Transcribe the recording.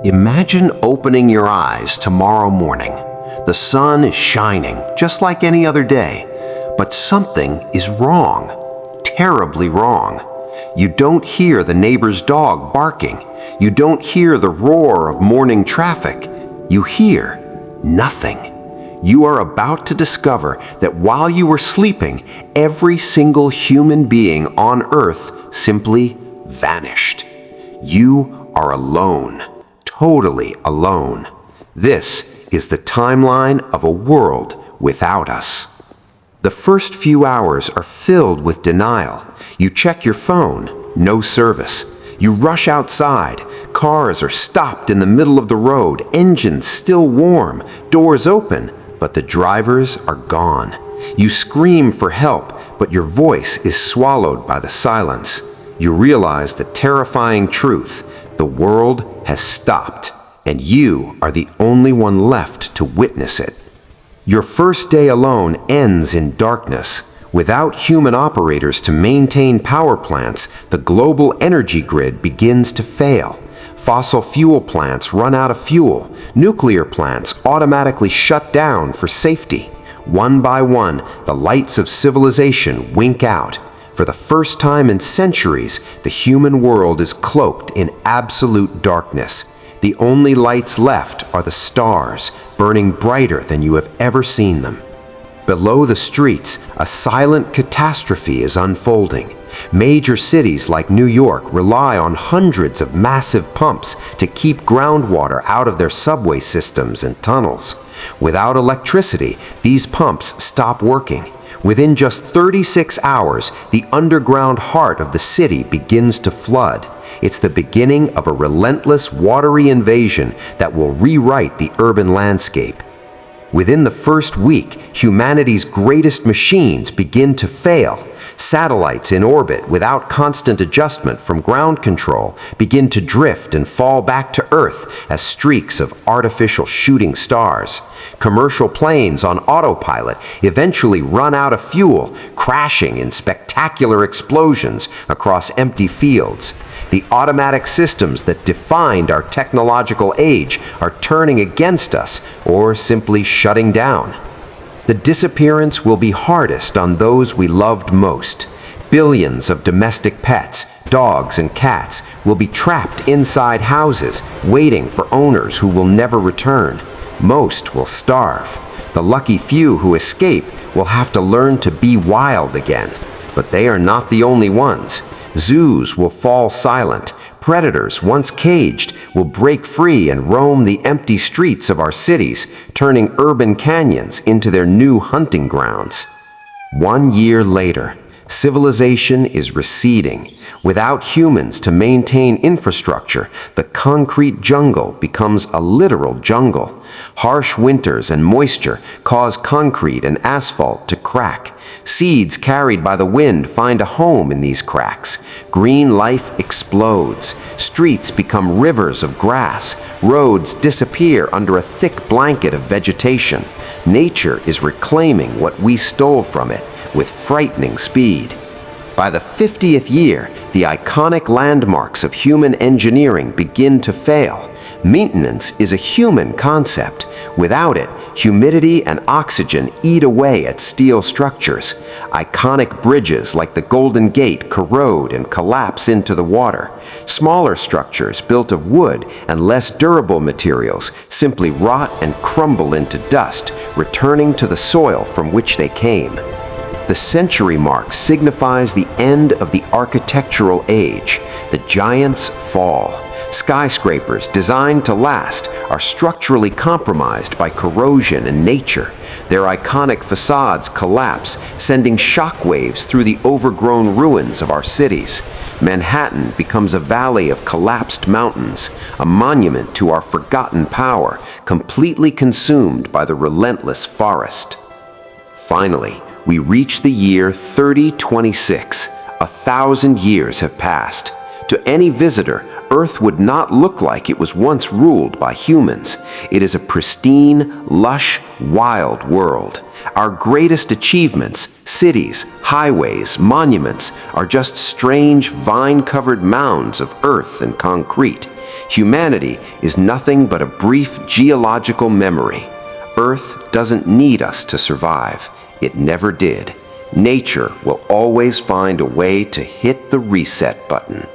Imagine opening your eyes tomorrow morning. The sun is shining just like any other day, but something is wrong, terribly wrong. You don't hear the neighbor's dog barking. You don't hear the roar of morning traffic. You hear nothing. You are about to discover that while you were sleeping, every single human being on Earth simply vanished. You are alone, totally alone. This is the timeline of a world without us. The first few hours are filled with denial. You check your phone, no service. You rush outside. Cars are stopped in the middle of the road, engines still warm, doors open, but the drivers are gone. You scream for help, but your voice is swallowed by the silence. You realize the terrifying truth: the world has stopped, and you are the only one left to witness it. Your first day alone ends in darkness. Without human operators to maintain power plants, the global energy grid begins to fail. Fossil fuel plants run out of fuel. Nuclear plants automatically shut down for safety. One by one, the lights of civilization wink out. For the first time in centuries, the human world is cloaked in absolute darkness. The only lights left are the stars, burning brighter than you have ever seen them. Below the streets, a silent catastrophe is unfolding. Major cities like New York rely on hundreds of massive pumps to keep groundwater out of their subway systems and tunnels. Without electricity, these pumps stop working. Within just 36 hours, the underground heart of the city begins to flood. It's the beginning of a relentless watery invasion that will rewrite the urban landscape. Within the first week, humanity's greatest machines begin to fail. Satellites in orbit without constant adjustment from ground control begin to drift and fall back to Earth as streaks of artificial shooting stars. Commercial planes on autopilot eventually run out of fuel, crashing in spectacular explosions across empty fields. The automatic systems that defined our technological age are turning against us or simply shutting down. The disappearance will be hardest on those we loved most. Billions of domestic pets, dogs and cats, will be trapped inside houses, waiting for owners who will never return. Most will starve. The lucky few who escape will have to learn to be wild again. But they are not the only ones. Zoos will fall silent. Predators, once caged, will break free and roam the empty streets of our cities, turning urban canyons into their new hunting grounds. 1 year later, civilization is receding. Without humans to maintain infrastructure, the concrete jungle becomes a literal jungle. Harsh winters and moisture cause concrete and asphalt to crack. Seeds carried by the wind find a home in these cracks. Green life explodes. Streets become rivers of grass. Roads disappear under a thick blanket of vegetation. Nature is reclaiming what we stole from it with frightening speed. By the 50th year, the iconic landmarks of human engineering begin to fail. Maintenance is a human concept. Without it, humidity and oxygen eat away at steel structures. Iconic bridges like the Golden Gate corrode and collapse into the water. Smaller structures built of wood and less durable materials simply rot and crumble into dust, returning to the soil from which they came. The century mark signifies the end of the architectural age. The giants fall. Skyscrapers designed to last are structurally compromised by corrosion and nature. Their iconic facades collapse, sending shockwaves through the overgrown ruins of our cities. Manhattan becomes a valley of collapsed mountains, a monument to our forgotten power, completely consumed by the relentless forest. Finally, we reach the year 3026. 1,000 years have passed. To any visitor, Earth would not look like it was once ruled by humans. It is a pristine, lush, wild world. Our greatest achievements, cities, Highways, monuments are just strange vine-covered mounds of earth and concrete. Humanity is nothing but a brief geological memory. Earth doesn't need us to survive. It never did. Nature will always find a way to hit the reset button.